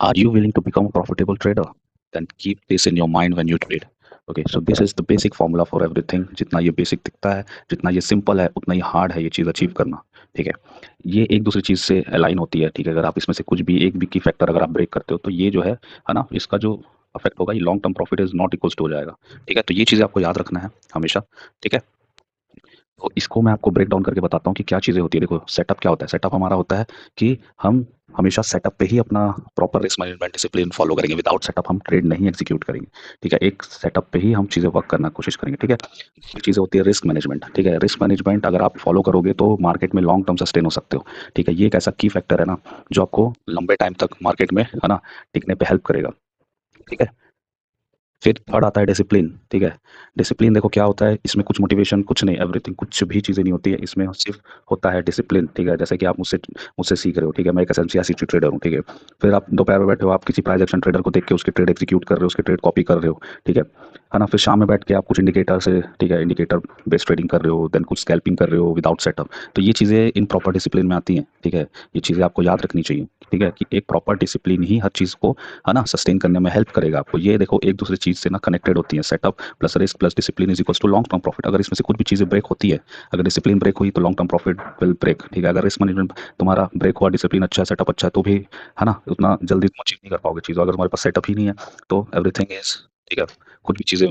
Are you willing to become a profitable trader? Then keep this in your mind when you trade. Okay, so this is the basic formula for everything. जितना ये basic दिखता है, जितना ये simple है, उतना ही hard है ये चीज़ अचीव करना। ठीक है, ये एक दूसरी चीज़ से अलाइन होती है। ठीक है, अगर आप इसमें से कुछ भी एक भी की फैक्टर अगर आप ब्रेक करते हो तो ये जो है ना, इसका जो अफेक्ट होगा ये long term profit is not equals to हो जाएगा। ठीक है, तो ये चीज़ें आपको याद रखना है हमेशा। ठीक है, तो इसको मैं आपको ब्रेक डाउन करके बताता हूँ कि क्या चीज़ें होती है। देखो, सेटअप क्या होता है? सेटअप हमारा होता है कि हम हमेशा सेटअप पे ही अपना proper risk management discipline follow करेंगे। विदाउट सेटअप हम ट्रेड नहीं एग्जीक्यूट करेंगे। ठीक है, एक सेटअप पे ही हम चीज़ें वर्क करना कोशिश करेंगे। ठीक है, ये चीज़ें होती है रिस्क मैनेजमेंट। ठीक है, रिस्क मैनेजमेंट अगर आप फॉलो करोगे तो मार्केट में लॉन्ग टर्म सस्टेन हो सकते हो। ठीक है, ये एक ऐसा की फैक्टर है ना जो आपको लंबे टाइम तक मार्केट में है ना टिकने पे हेल्प करेगा। ठीक है, फिर थर्ड आता है डिसिप्लिन। ठीक है, डिसिप्लिन देखो क्या होता है, इसमें कुछ मोटिवेशन कुछ नहीं, एवरीथिंग कुछ भी चीज़ें नहीं होती है इसमें, सिर्फ होता है डिसिप्लिन। ठीक है, जैसे कि आप मुझसे मुझसे सीख रहे हो। ठीक है, मैं एक एसएमसीआईसी ट्रेडर हूँ। ठीक है, फिर आप दोपहर में बैठे हो, आप किसी प्राइस एक्शन ट्रेडर को देख के उसके ट्रेड एग्जीक्यूट कर रहे हो, उसके ट्रेड कॉपी कर रहे हो। ठीक है ना, फिर शाम में बैठ के आप कुछ इंडिकेटर से, ठीक है, इंडिकेटर बेस्ड ट्रेडिंग कर रहे हो, देन कुछ स्कैल्पिंग कर रहे हो विदाउट सेटअप। तो ये चीज़ें इन प्रॉपर डिसिप्लिन में आती हैं। ठीक है, ये चीज़ें आपको याद रखनी चाहिए। ठीक है, कि एक प्रॉपर डिसिप्लिन ही हर चीज़ को है ना सस्टेन करने में हेल्प करेगा आपको। ये देखो एक दूसरी चीज़ से ना कनेक्टेड होती है। Setup plus risk plus discipline is equals to long term profit. अगर इसमें से कुछ भी चीज़ें ब्रेक होती है, अगर डिसिप्लिन ब्रेक हुई तो long term profit will break. ठीक है, अगर रिस्क मैनेजमेंट तुम्हारा ब्रेक हुआ, डिसिप्लिन अच्छा है, सेटअप अच्छा है, तो भी है ना उतना जल्दी तुम अचीव नहीं कर पाओगे चीज़। अगर तुम्हारे पास सेटअप ही नहीं है तो एवरीथिंग इज, ठीक है, कुछ भी चीज़ें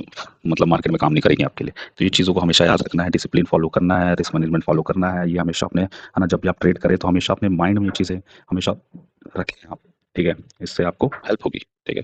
मतलब मार्केट में काम नहीं करेंगी आपके लिए। तो ये चीज़ों को हमेशा याद रखना है, डिसिप्लिन फॉलो करना है, रिस्क मैनेजमेंट फॉलो करना है। ये हमेशा अपने है ना, जब भी आप ट्रेड करें तो हमेशा अपने माइंड में ये चीज़ें हमेशा रखें आप। ठीक है, इससे आपको हेल्प होगी। ठीक है।